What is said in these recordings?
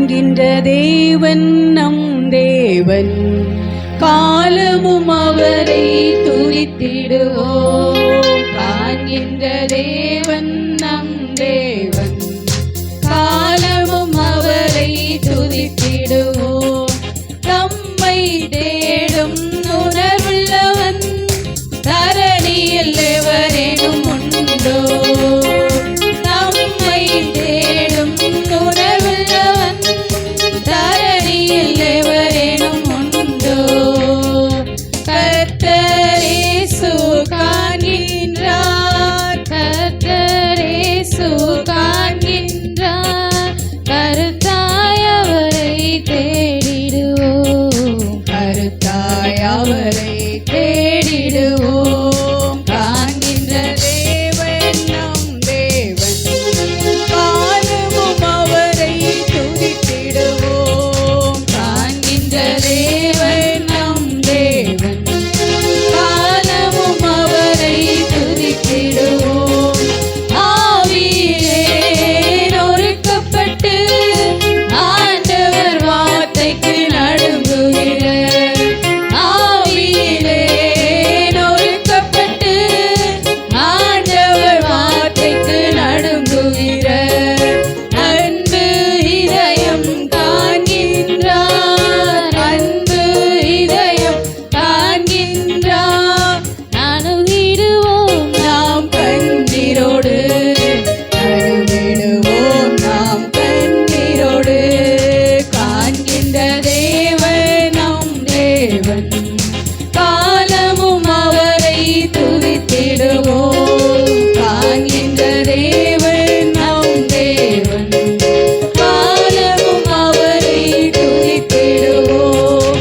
காண்கின்ற தேவன் நம் தேவன், காலமும் அவரை துதித்திடுவோம். காண்கின்ற தேவன் நம் தேவன், காலமும் அவரை துதித்திடுவோம். நம்மை தேடும் உணர்வுள்ளவன் தரணியில் எவரேனும் உண்டோ? நம்மை தேடும் உணர்வுள்ளவன் தரணியில் எவரேனும் உண்டோ? கர்த்தர் இயேசு காண்கின்றார், கர்த்தர் இயேசு காண்கின்றார். கருத்தாய் அவரை தேடிடுவோம், கருத்தாய் அவரை தேடிடுவோம். காண்கின்ற தேவன் நம் தேவன், காலமும் அவரை துதித்திடுவோம். காண்கின்ற தேவன் நம் தேவன், காலமும் அவரை துதித்திடுவோம். ஆவியிலே நொறுக்கப்பட்டு ஆண்டவர் வார்த்தைக்கு நடுங்குகிற, ஆவியிலே நொறுக்கப்பட்டு ஆண்டவர் வார்த்தைக்கு நடுங்குகிற அன்பு இதயம் காண்கின்றார், அன்பு இதயம் காண்கின்றார். அணுகிடுவோம் நாம் கண்ணீரோடு, அணுகிடுவோம் நாம் கண்ணீரோடு. காண்கின்ற தேவன் நம் தேவன், காலமும் அவரை துதித்திடுவோம். காண்கின்ற தேவன் நம் தேவன், காலமும் அவரை துதித்திடுவோம்.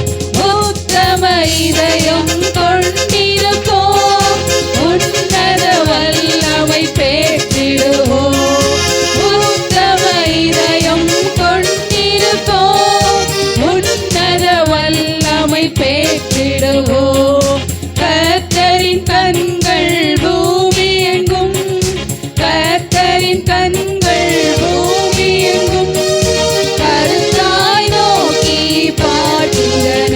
உத்தம இதயம் கொண்டிருப்போம், உன்னத வல்லமை பெற்றிடுவோம். உத்தம இதயம் கொண்டிருப்போம், உன்னத வல்லமை பெற்றிடுவோம். கர்த்தரின் கண்கள் பூமி எங்கும், கர்த்தரின் கண்கள் பூமி எங்கும் கருத்தாய் நோக்கி பார்க்கின்றன,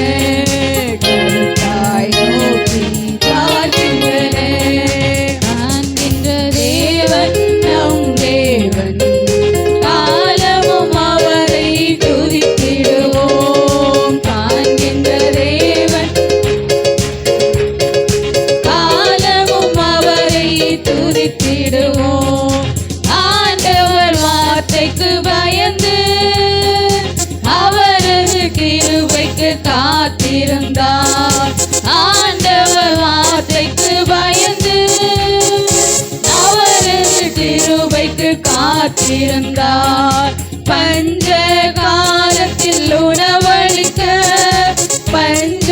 கருத்தாய் நோக்கி பார்க்கின்றன. காண்கின்ற தேவன் நம் தேவன், காலமும் அவரை துதித்திடுவோம். காண்கின்ற தேவன், காலமும் அவரை துதித்திடுவோம். ஆண்டவர் வார்த்தைக்கு பயந்து அவரது கிருபைக்கு காத்திருந்தார். ஆண்டவர் வார்த்தைக்கு பயந்து அவரது கிருபைக்கு காத்திருந்தார். பஞ்ச காலத்தில் உணவளிக்க, பஞ்ச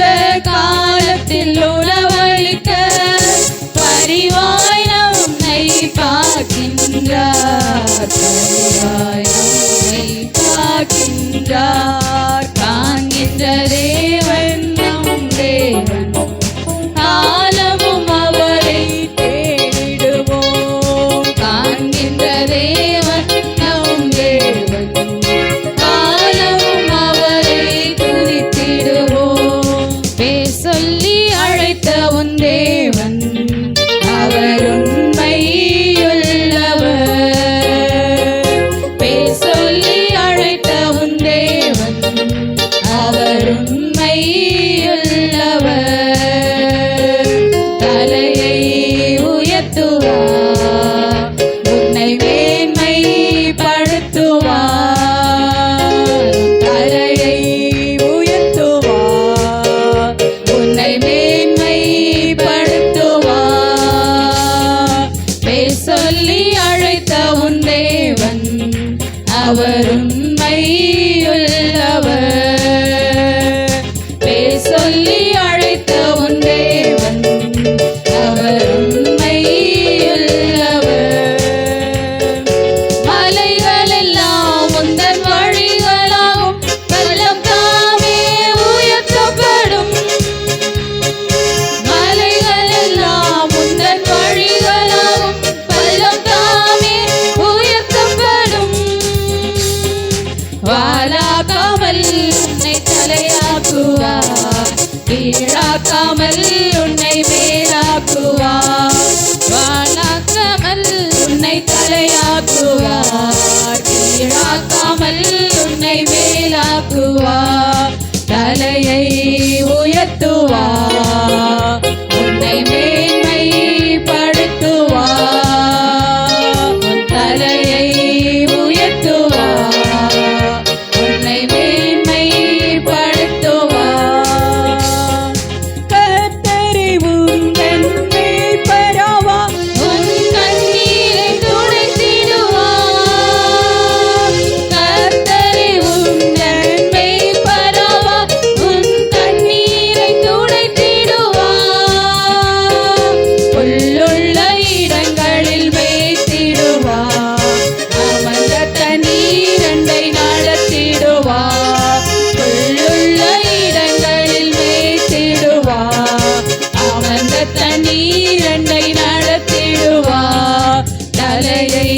காலத்தில் உணவளிக்க பரிவாய் நம்மை பார்க்கின்றார், பரிவாய் நம்மை பார்க்கின்றார். காண்கின்ற தேவன் நம் தேவன், காலமும் அவரை தேடிடுவோம். காண்கின்ற தேவன் நம் தேவன், காலமும் அவரை துதித்திடுவோம். பேர் சொல்லி அழைத்த உன் தேவன், அவர் உண்மையுள்ளவர். பேர் சொல்லி அழைத்த உன் தேவன், அவர் உண்மையுள்ளவர். தலையை உயர்த்துவார், உன்னை மேன்மைப்படுத்துவார். தலையை உயர்த்துவார், உன்னை மேன்மைப்படுத்துவார். பேர் சொல்லி அழைத்த உன் தேவன், அவர் உண்மையுள்ளவர். பேர் சொல்லி அழைத்த உன் தேவன், அவர் உண்மையுள்ளவர். மலைகள் எல்லாம் உந்தன் வழிகளாகும், வெள்ளம் தாமே உயர்த்தப்படும். மலைகள் எல்லாம் உந்தன் வழிகளாகும், வெள்ளம் தாமே உயர்த்தப்படும். வாழா கீழாக்காமல் உன்னை மேலாக்குவார். வாழாக்காமல் உன்னை தலையாக்குவார். கீழாக்காமல் உன்னை மேலாக்குவார். தலையை உயர்த்துவார். உன்னை மேன்மைப்படுத்துவார். உன் தலையை உயர்த்துவார். உன்னை மேன்மைப்படுத்துவார். கர்த்தரை உந்தன் மேய்ப்பராவா. உன் கண்ணீரை துடைத்திடுவார். கர்த்தரை உந்தன் மேய்ப்பராவா. உன் கண்ணீரை துடைத்திடுவார். புல்லுள்ள இடங்களில் மேய்த்திடுவார். அமர்ந்த தண்ணீரண்டை நடத்திடுவார். புல்லுள்ள இடங்களில் மேய்த்திடுவார். அமர்ந்த தண்ணீரண்டை நடத்திடுவார். தலையை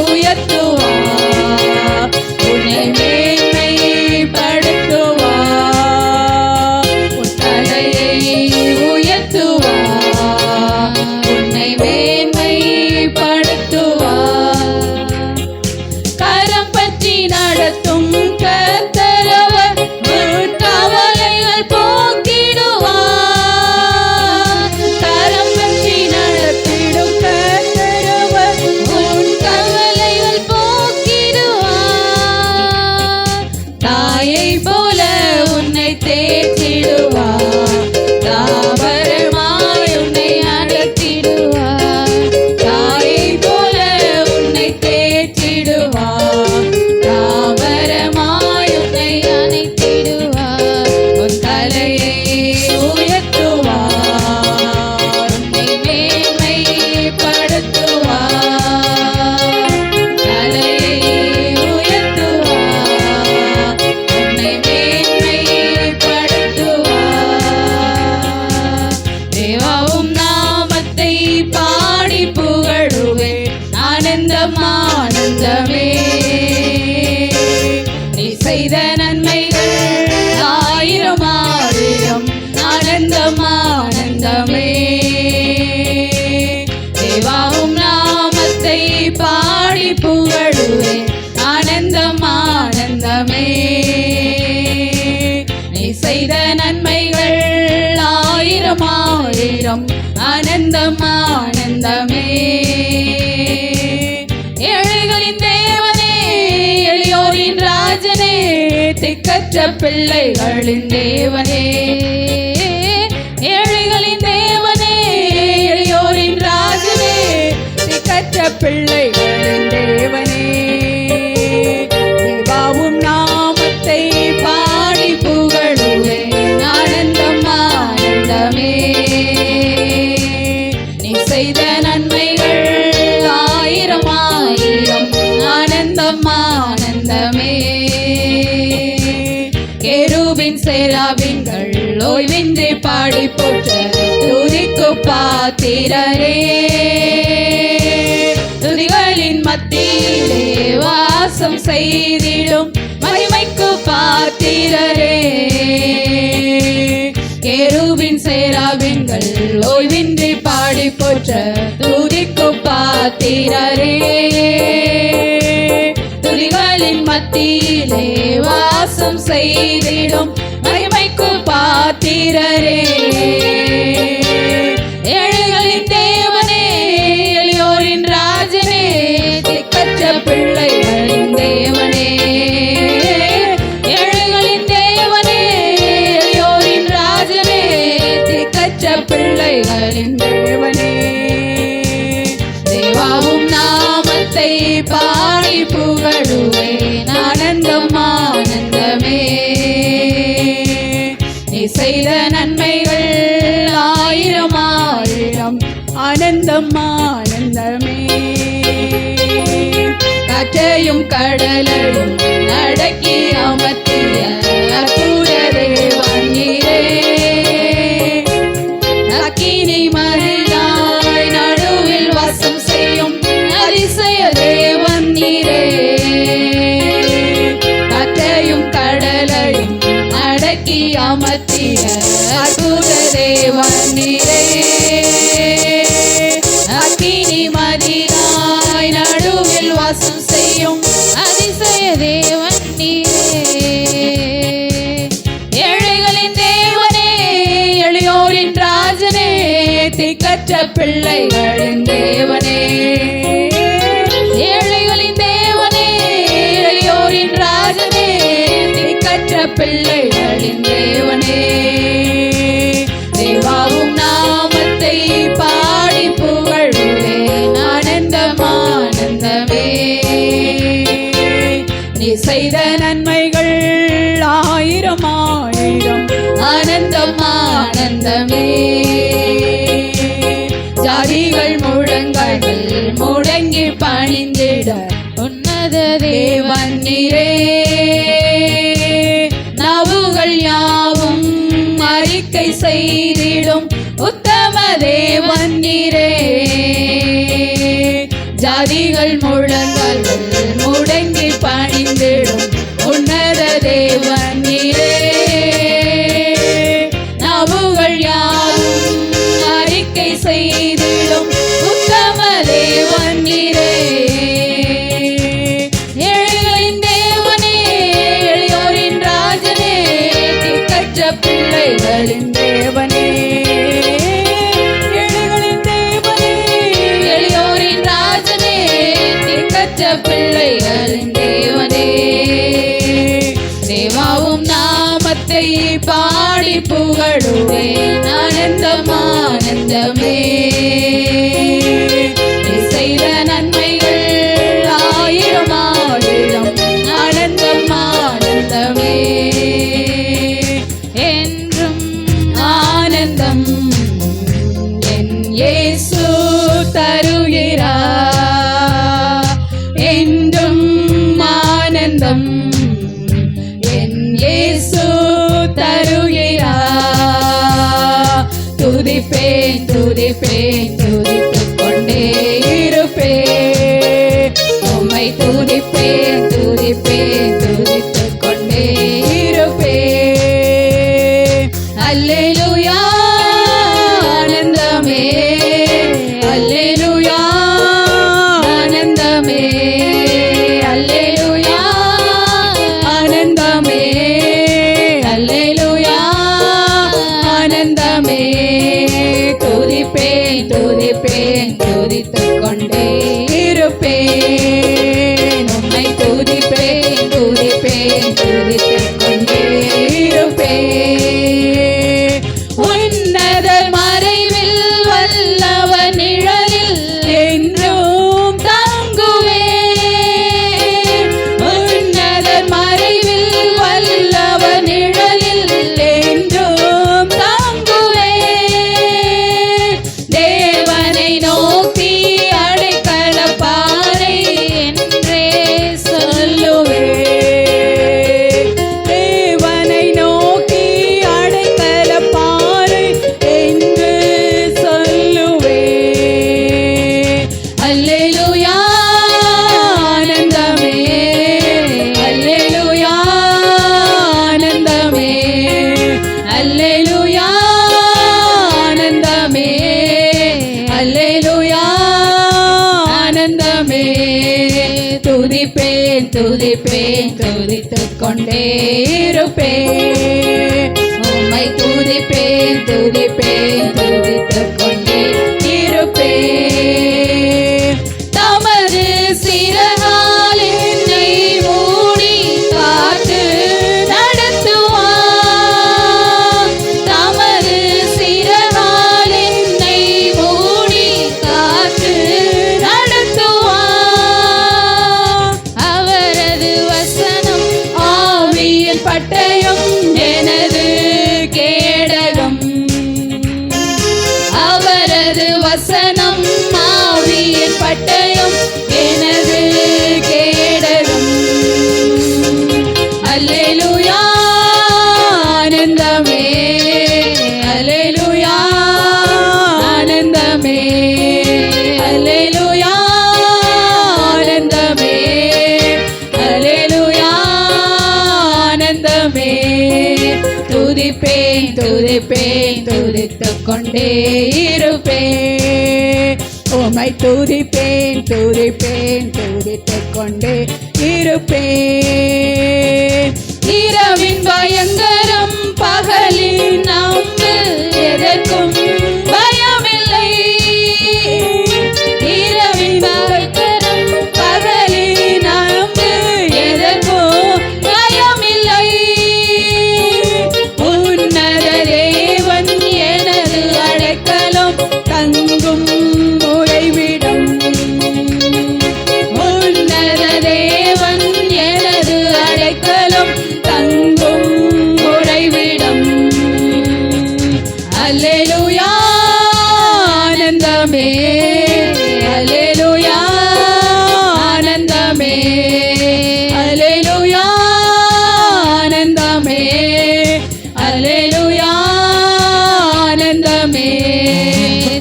உயர்த்துவார். உன்னை மேன்மைப்படுத்துவார். உன் தலையை உயர்த்துவார். உன்னை மேன்மைப்படுத்துவார். கரம் பற்றி நடத்தும் கர்த்தரவர். உன் கவலைகள் போக்கிடுவார். கரம் பற்றி நடத்திடும் கர்த்தரவர். உன் கவலைகள் போக்கிடுவார். தாயை போல உன்னை தேற்றிடுவார். தாவரமாய் உன்னை அடக்கிடுவார். தாயை போல உன்னை தேற்றிடுவார். தாவரமாய் உன்னை அணைத்திடுவார். உன் தலையை உயர்த்துவார். உன்னை மேன்மைப்படுத்துவார். தலையை உயர்த்துவார். உன்னை மேன்மைப்படுத்துவார். தேவாவும் நாமத்தை பாடி புகழுவேன். ஆனந்தம் ஆனந்தமே. நீ செய்த நன்மைகள் ஆயிரம் ஆயிரம். ஆனந்தம் ஆனந்தமே. தேவாவும் நாமத்தை பாடி புகழுவேன். ஆனந்தம் ஆனந்தமே. நீ செய்த நன்மைகள் ஆயிரம் ஆயிரம். ஆனந்தம் ஆனந்தமே. ஏழைகளின் தேவனே, எளியோரின் ராஜனே, திக்கற்ற பிள்ளைகளின் தேவனே. ஏழைகளின் தேவனே, எளியோரின் ராஜனே, திக்கற்ற பிள்ளைகளின் தேவனே. தேவாவும் நாமத்தை பாடி புகழுவேன். ஆனந்தம் ஆனந்தமே. நீ செய்த நன்மைகள் ஆயிரம் ஆயிரம். ஆனந்தம் ஆனந்தமே. கேருபின் சேராபின்கள் ஓய்வின்றி பாடி போற்ற துதிக்கு பாத்திரரே. துதிகளின் மத்தியிலே வாசம் செய்திடும் மகிமைக்கு பாத்திரரே. கேருபின் சேராபின்கள் ஓய்வின்றி பாடி போற்ற துதிக்கு பாத்திரரே. துதிகளின் மத்தியிலே வாசம் செய்திடும் மகிமைக்கு பாத்திரரே. ஏழைகளின் தேவனே, எளியோரின் ராஜனே, திக்கற்ற பிள்ளைகளின் தேவனே. ஏழைகளின் தேவனே, எளியோரின் ராஜனே, திக்கற்ற பிள்ளைகளின் தேவனே. தேவாவும் நாமத்தை பாடி புகழுவேன். ஆனந்தம் ஆனந்தமே. நீ செய்த நன்மைகள் ஆயிரம் ஆயிரம். ஆனந்தம் ஆனந்தமே. காற்றையும் கடலையும் அடக்கி அமர்த்திய அற்புத தேவன் நீரே. அக்கினி மருளாய் நடுவில் வாசம் செய்யும் அதிசய தேவன் நீரே. காற்றையும் கடலையும் அடக்கி அமர்த்திய அற்புத தேவன் நீரே. அக்கினி மதிலாய் நடுவில் வாசம் செய்யும் அதிசய தேவன் நீரே. ஏழைகளின் தேவனே, எளியோரின் ராஜனே, திக்கற்ற பிள்ளைகளின் தேவனே. ஏழைகளின் தேவனே, எளியோரின் ராஜனே, திக்கற்ற பிள்ளைகளின் தேவனே. தேவாவும் நாமத்தை பாடி புகழுவேன் ஆனந்தம் ஆனந்தமே. நீ செய்த நன்மைகள் ஆயிரம் ஆயிரம் ஆனந்தம் ஆனந்தமே. ஜாதிகள் முழங்கங்கள் முடங்கி பணிந்திட உன்னத தேவன் நீரே. நாவுகள் யாவும் அறிக்கை செய்திடும் உத்தம தேவன் நீரே. ஜாதிகள் முழங்கங்கள் முடங்கி பணிந்திடும் உன்னத தேவன் நீரே. நாவுகள் யாவும் அறிக்கை செய்திடும் உத்தம தேவன் நீரே. ஏழைகளின் தேவனே, எளியோரின் ராஜனே, திக்கற்ற பிள்ளைகளின் தேவனே. ஏழைகளின் தேவனே, எளியோரின் ராஜனே, திக்கற்ற பிள்ளைகளின் தேவனே. தேவாவும் நாமத்தை பாடி புகழுவேன் ஆனந்தம் ஆனந்தமே. நீ செய்த நன்மைகள் ஆயிரம் ஆயிரம் ஆனந்தம் ஆனந்தமே. என்றும் ஆனந்தம் என் இயேசு தருகிறார். என்றும் ஆனந்தம் என் இயேசு தருகிறார். துதிப்பேன் துதிப்பேன் துதித்துக் கொண்டே இருப்பேன். உம்மை துதிப்பேன் துதிப்பேன் துதித்துக் கொண்டே இருப்பேன். அல்லேலூயா ஆனந்தமே. அல்லேலூயா ஆனந்தமே. அல்லேலூயா ஆனந்தமே. அல்லேலூயா ஆனந்தமே. துதிப்பேன் துதிப்பேன் துதித்துக் கொண்டே இருப்பேன். உம்மை துதிப்பேன் துதிப்பேன் துதித்துக் கொண்டே இருப்பேன். உன்னதர் மறைவில் வல்லவர் நிழலில் என்றும் தங்குவேன். உன்னதர் மறைவில் வல்லவர் நிழலில் என்றும் தங்குவேன். தேவனை நோக்கி அடைக்கல பாறை என்றே சொல்லுவேன். தேவனை நோக்கி அடைக்கல பாறை என்று சொல்லுவேன். அல்லேலூயா ஆனந்தமே. அல்லேலூயா ஆனந்தமே. அல்லேலூயா ஆனந்தமே. அல்லேலூயா ஆனந்தமே. துதிப்பேன் துதிப்பேன் துதித்துக் கொண்டே இருப்பேன். உம்மை துதிப்பேன் துதிப்பேன் துதித்துக் கொண்டே இருப்பேன். தமது சிறகால் என்னை மூடி காத்து நடத்துவார். தமது சிறகால் என்னை மூடி காத்து நடத்துவார். அவரது வசனம் ஆவியின் பட்டயம் எனது கேடகம். அவரது வசனம் ஆவியின் பட்டயம் எனது கேடகம். அல்லேலூயா ஆனந்தமே. அல்லேலூயா ஆனந்தமே. அல்லேலூயா ஆனந்தமே. அல்லேலூயா ஆனந்தமே. துதிப்பேன் துதிப்பேன் துதித்துக் கொண்டே இருப்பேன். உம்மை துதிப்பேன் துதிப்பேன் துதித்துக் கொண்டே இருப்பேன். இரவின் பயங்கரம் பகலின் நம்பு எதற்கும் பயமில்லை. இரவின் பயங்கரம் பகலின் நம்பு எதற்கும் பயமில்லை. உன்னத தேவன் எனது அடைக்கலம் தங்கும் உறைவிடம். உன்னத தேவன் எனது அடைக்கலம் தங்கும் உறைவிடம். அல்லேலூயா ஆனந்தமே அல்லேலூயா ஆனந்தமே அல்லேலூயா ஆனந்தமே அல்லேலூயா ஆனந்தமே.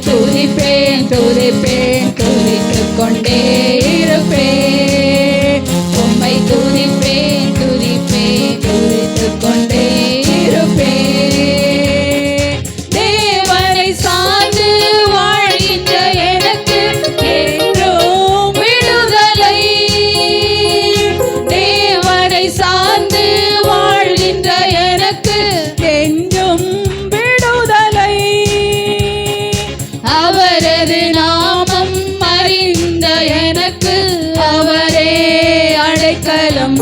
துதிப்பேன் துதிப்பேன் துதித்துக் கொண்டே இருப்பேன். உம்மை துதிப்பேன் துதிப்பேன் துதித்துக் கொண்டே இருப்பேன். தேவனை சார்ந்து வாழ்கின்ற எனக்கு என்றும் விடுதலை. தேவனை சார்ந்து வாழ்கின்ற எனக்கு என்றும் விடுதலை. அவரது நாமம் அறிந்த எனக்கு அவரே அடைக்கலம்.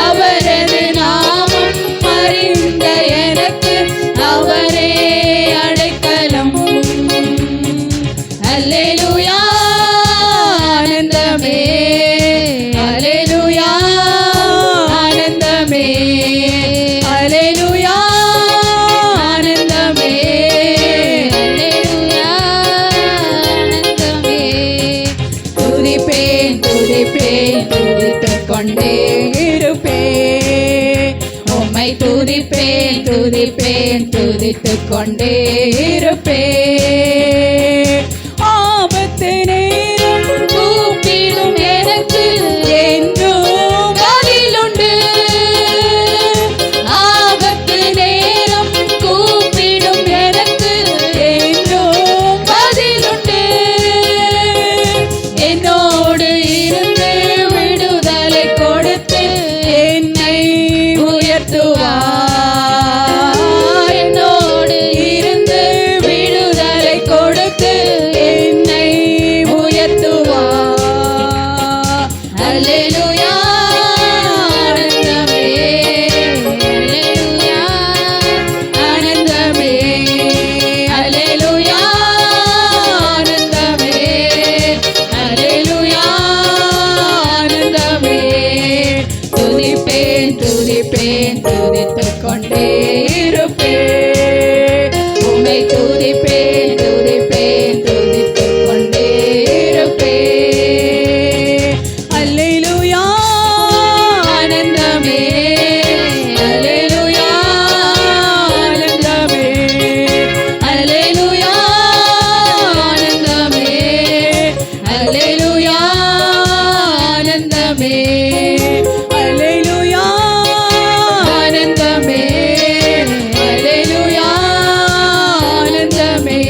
அவரது நாமம் அறிந்த எனக்கு அவரே அடைக்கலம். அல்லேலூயா ஆனந்தமே அல்லேலூயா ஆனந்தமே அல்லேலூயா ஆனந்தமே அல்லேலூயா ஆனந்தமே. துதிப்பேன் துதிப்பேன் துதித்துக் கொண்டே இருப்பேன். உம்மை துதிப்பேன் துதிப்பேன் துதித்துக் கொண்டே இருப்பேன். ஆபத்து நேரம் கூப்பிடும் எனக்கு என்றும் பதிலுண்டு. ஆபத்து நேரம் கூப்பிடும் எனக்கு என்றும் பதிலுண்டு. என்னோடு இருந்து விடுதலை கொடுத்து என்னை உயர்த்துவார். என்னோடு இருந்து விடுதலை கொடுத்து என்னை உயர்த்துவார். அல்லேலூயா ஆனந்தமே அல்லேலூயா ஆனந்தமே அல்லேலூயா ஆனந்தமே அல்லேலூயா ஆனந்தமே. துதிப்பேன் துதிப்பேன் துதித்துக் கொண்டே இருப்பேன். உம்மை துதிப்பேன் துதிப்பேன் துதித்துக் கொண்டே இருப்பேன். அல்லேலூயா ஆனந்தமே அல்லேலூயா ஆனந்தமே அல்லேலூயா ஆனந்தமே அல்லேலூயா ஆனந்தமே அல்லேலூயா ஆனந்தமே அல்லேலூயா ஆனந்தமே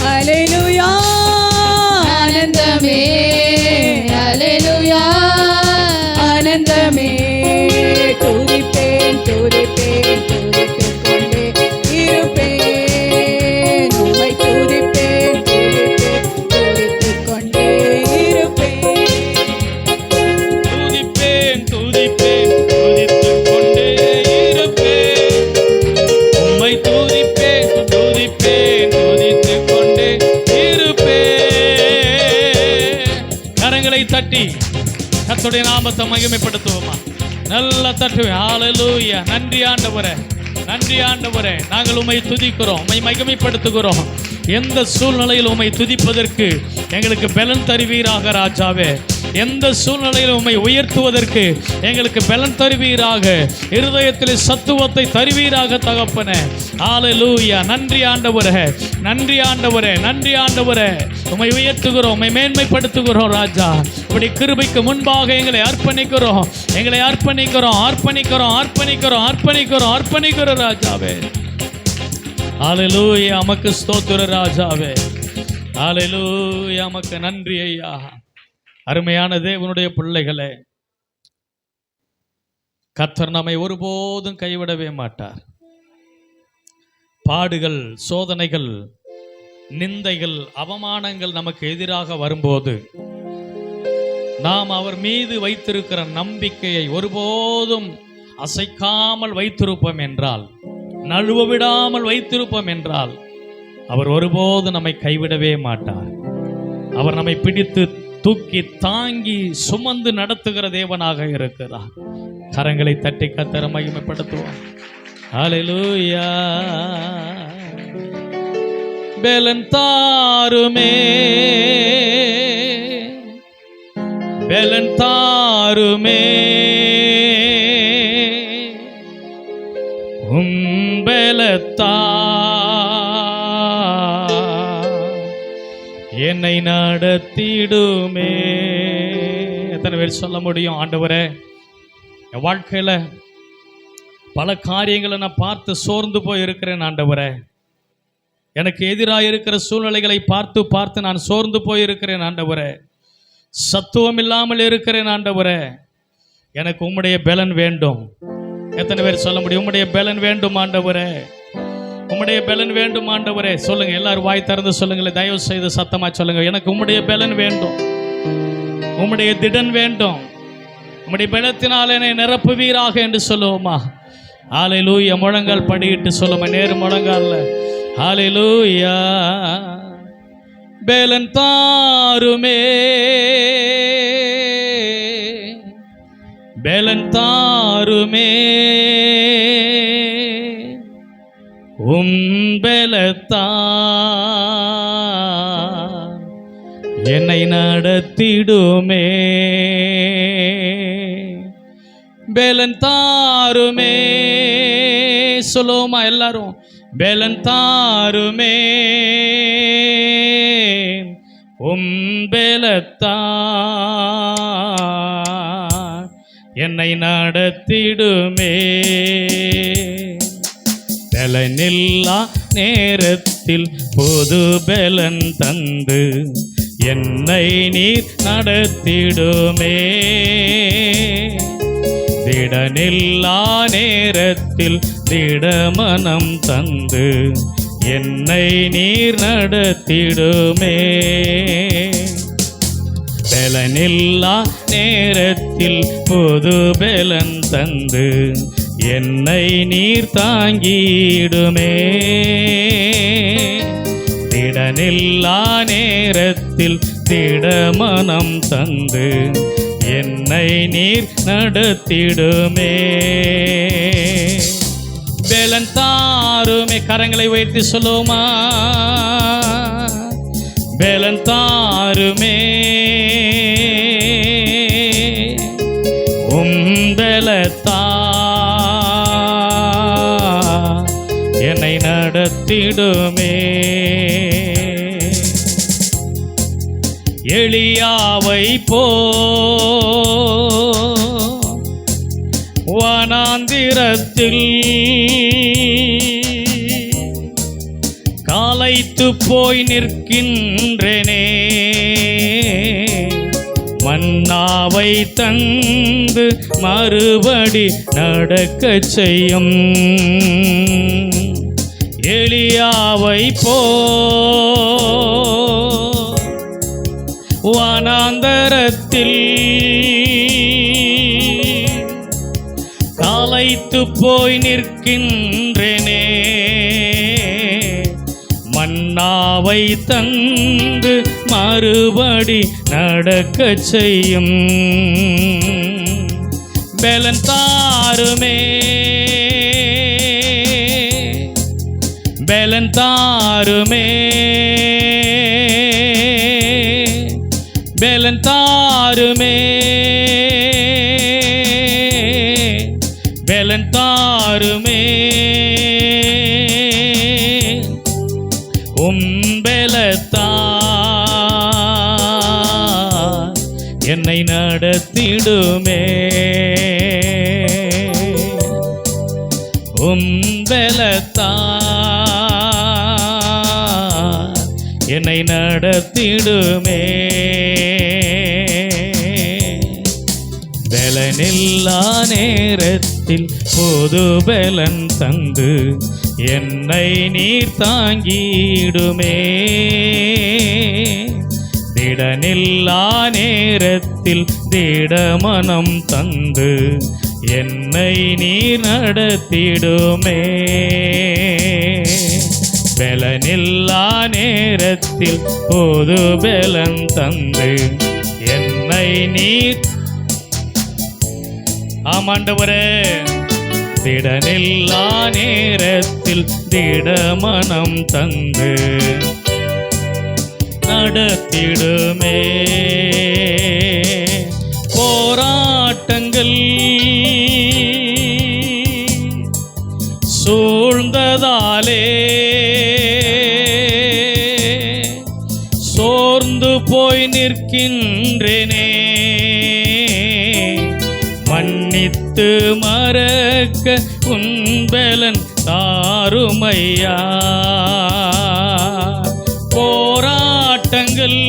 அல்லேலூயா ஆனந்தமே அல்லேலூயா ஆனந்தமே. துதிப்பேன் துதிப்பேன் துதித்துக் கொண்டே இருப்பேன். உம்மை துதிப்பேன் துதிப்பேன் துதித்துக் கொண்டே இருப்பேன். துதிப்பேன் துதிப்பேன் துதித்துக் கொண்டே இருப்பேன். உம்மை துதிப்பேன் துதிப்பேன் துதித்துக் கொண்டே இருப்பேன். கரங்களை தட்டி கர்த்தருடைய நாமத்தை மகிமைப்படுத்துவோமா? நல்லா தட்டுவேன். ஹல்லேலூயா. நன்றி ஆண்டவரே நன்றி ஆண்டவரே. நாங்கள் உம்மை துதிக்கிறோம், உம்மை மகிமைப்படுத்துகிறோம். எந்த சூழ்நிலையில் உம்மை துதிப்பதற்கு எங்களுக்கு பலன் தருவீராக ராஜாவே. எந்த சூழ்நிலையில் உம்மை உயர்த்துவதற்கு எங்களுக்கு பலன் தருவீராக. இருதயத்தில் சத்துவத்தை தருவீராக தகப்பனே. ஹல்லேலூயா. நன்றி ஆண்டவரே நன்றி ஆண்டவரே நன்றி ஆண்டவரே. உம்மை உயர்த்துகிறோம், உம்மை மேன்மைப்படுத்துகிறோம் ராஜா. உம்முடைய கிருபைக்கு முன்பாக எங்களை அர்ப்பணிக்கிறோம், எங்களை அர்ப்பணிக்கிறோம், அர்ப்பணிக்கிறோம், அர்ப்பணிக்கிறோம், அர்ப்பணிக்கிறோம், அர்ப்பணிக்கிறோம் ராஜாவே. ஹல்லேலூயா, உமக்கு ஸ்தோத்திரம் ராஜாவே. ஹல்லேலூயா, உமக்கு நன்றி ஐயா. அருமையான தேவனுடைய பிள்ளைகளே, கர்த்தர் நம்மை ஒருபோதும் கைவிடவே மாட்டார். பாடுகள், சோதனைகள், நிந்தைகள், அவமானங்கள் நமக்கு எதிராக வரும்போது நாம் அவர் மீது வைத்திருக்கிற நம்பிக்கையை ஒருபோதும் அசைக்காமல் வைத்திருப்போம் என்றால், நழுவ விடாமல் வைத்திருப்போம் என்றால், அவர் ஒருபோதும் நம்மை கைவிடவே மாட்டார். அவர் நம்மை பிடித்து தூக்கி தாங்கி சுமந்து நடத்துகிற தேவனாக இருக்கிறார். கரங்களை தட்டி கர்த்தரை மகிமைப்படுத்துவோம். ஹல்லேலூயா. பெலன் தாருமே, பெலன் தாருமே, பெலத்தா என்னை நடத்திடுமே. எத்தனை பேர் சொல்ல முடியும், ஆண்டவரே என் வாழ்க்கையில பல காரியங்களை நான் பார்த்து சோர்ந்து போய் இருக்கிறேன் ஆண்டவரே. எனக்கு எதிராக இருக்கிற சூழ்நிலைகளை பார்த்து பார்த்து நான் சோர்ந்து போய் இருக்கிறேன் ஆண்டவரே. சத்துவம் இல்லாமல் இருக்கிறேன் ஆண்டவரே. எனக்கு உம்முடைய பலன் வேண்டும். எத்தனை பேர் சொல்ல முடியும், உம்முடைய பலன் வேண்டும் ஆண்டவரே, உம்முடைய பலன் வேண்டும் ஆண்டவரே. சொல்லுங்க, எல்லாரும் வாய் திறந்து சொல்லுங்களேன், தயவு செய்து சத்தமா சொல்லுங்க, எனக்கு உம்முடைய பலன் வேண்டும், உம்முடைய திடன் வேண்டும், உம்முடைய பலத்தினால் என்னை நிரப்புவீராக என்று சொல்லுவோமா? ஹல்லேலூயா. முழங்கால் படியிட்டு சொல்லுமா, நேரு முழங்கால்ல. ஹல்லேலூயா. பலன் தாருமே, பலன் தாருமே, பலத்தா என்னை நடத்திடுமே. பலன் தாருமே, சொல்லுவோமா எல்லாரும், பலன் தாருமே, பலத்தா என்னை நடத்திடுமே. பலனில்லா நேரத்தில் பொது பலன் தந்து என்னை நீர் நடத்திடுமே. திடனில்லா நேரத்தில் திடமனம் தந்து என்னை நீர் நடத்திடுமே. பலனில்லா நேரத்தில் பொது பலன் தந்து என்னை நீர் தாங்கிடுமே. திடனில்லா நேரத்தில் திடமனம் தந்து என்னை நீர் நடத்திடுமே. பலன் தாருமே. கரங்களை உயர்த்தி சொல்லுமா, பலன் தாருமே, பலத்தா என்னை நடத்திடுமே. எலியாவை போ வனாந்திரத்தில் காலைத்து போய் நிற்கின்றேனே. மன்னாவை தந்து மறுபடி நடக்கச் செய்யும் எலியாவை போ வனாந்தரத்தில் காலைத்து போய் நிற்கின்றேனே. மன்னாவை தந்து மறுபடி நடக்கச் செய்யும் பலன் தாருமே, பலன் தாருமே, பலன் தாருமே, பலன் தாருமே. பலத்தா உம்பலத்தான் என்னை நடத்திடுமே. பலனில்லா நேரத்தில் பொது பலன் தந்து என்னை நீர் தாங்கிடுமே. திடனில்லா நேரத்தில் திடமனம் தந்து என்னை நீர் நடத்திடுமே. பலனில்லா நேரத்தில் பொது பலன் தந்து என்னை நீர் ஆமாண்டவரே திடனில்லா நேரத்தில் திடமனம் தந்து நடத்திடுமே. போராட்டங்கள் சூழ்ந்ததாலே சோர்ந்து போய் நிற்கின்றேனே. மன்னித்து மறக்க உன்பலன் தாருமையா. போராட்டங்கள்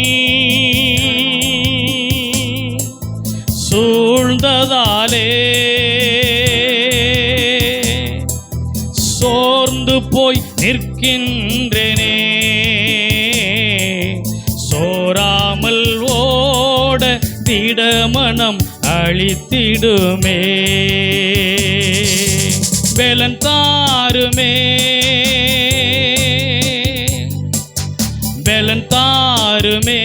சூழ்ந்ததாலே சோர்ந்து போய் நிற்கின்றேனே. சோராமல் ஓட திடமனம் அழித்திடுமே. பலன் தாருமே, பலன் தாருமே,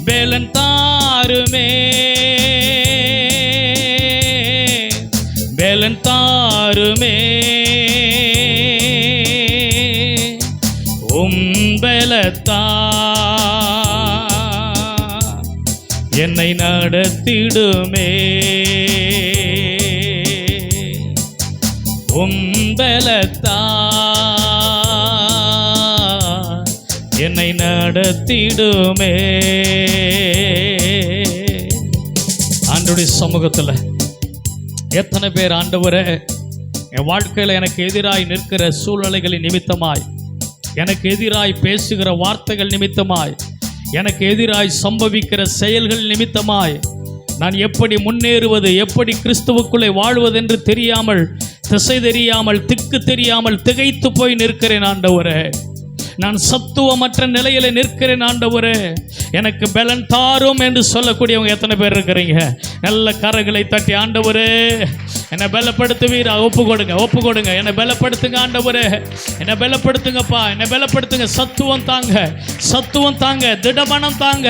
பலன் தாருமே, பலன் தாருமே. பலத்தான் என்னை நடத்திடுமே. பலத்தான் என்னை நடத்திடுமே. ஆண்டவருடைய சமூகத்தில் எத்தனை பேர் ஆண்டவரே என் வாழ்க்கையில் எனக்கு எதிராய் நிற்கிற சூழ்நிலைகளின் நிமித்தமாய், எனக்கு எதிராய் பேசுகிற வார்த்தைகள் நிமித்தமாய், எனக்கு எதிராய் சம்பவிக்கிற செயல்கள் நிமித்தமாய் நான் எப்படி முன்னேறுவது, எப்படி கிறிஸ்துவுக்குள்ளே வாழ்வது என்று தெரியாமல், திசை தெரியாமல், திக்கு தெரியாமல் திகைத்து போய் நிற்கிறேன் ஆண்டவரே. நான் சத்துவமற்ற நிலையில நிற்கிறேன் ஆண்டவரே. எனக்கு பலன் தாரும் என்று சொல்லக்கூடியவங்க எத்தனை பேர் இருக்கிறீங்க? நல்ல கரங்களை தட்டி ஆண்டவரே என்னை பலப்படுத்துவீரா? ஒப்பு கொடுங்க, ஒப்பு கொடுங்க. என்னை பலப்படுத்துங்க ஆண்டவரே, என்னை பலப்படுத்துங்கப்பா, என்னை பலப்படுத்துங்க. சத்துவம் தாங்க, சத்துவம் தாங்க, திடமனம் தாங்க,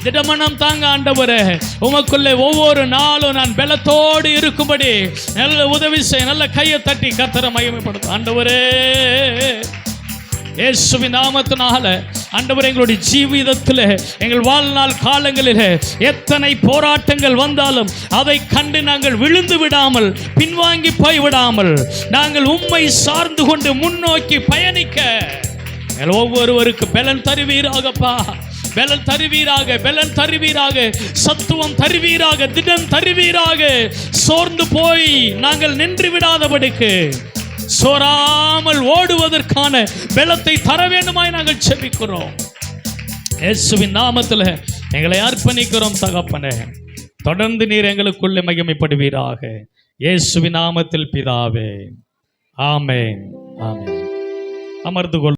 திடமனம் தாங்க ஆண்டவரே. உமக்குள்ளே ஒவ்வொரு நாளும் நான் பலத்தோடு இருக்கும்படி நல்ல உதவி செய்ய. நல்ல கையை தட்டி கர்த்தரை மகிமைப்படுத்தும் ஆண்டவரே. இயேசுவின் நாமத்தினால ஆண்டவரே எங்களுடைய ஜீவிதத்தில், எங்கள் வாழ்நாள் காலங்களில் எத்தனை போராட்டங்கள் வந்தாலும் அதை கண்டு நாங்கள் விழுந்து விடாமல், பின்வாங்கி போய்விடாமல், நாங்கள் உம்மை சார்ந்து கொண்டு முன்னோக்கி பயணிக்க ஒவ்வொருவருக்கு பலன் தருவீராகப்பா. பலன் தருவீராக, பலன் தருவீராக, சத்துவம் தருவீராக, திடம் தருவீராக. சோர்ந்து போய் நாங்கள் நின்று விடாதபடிக்கு, சோராமல் ஓடுவதற்கான பலத்தை தர வேண்டுமாய் நாங்கள் செபிக்கிறோம். இயேசுவின் நாமத்தில் எங்களை அர்ப்பணிக்கிறோம் தகப்பனே. தொடர்ந்து நீர் எங்களுக்குள்ளே மகிமைப்படுவீராக. இயேசுவின் நாமத்தில் பிதாவே, ஆமென், ஆமென். அமர்ந்து கொள்.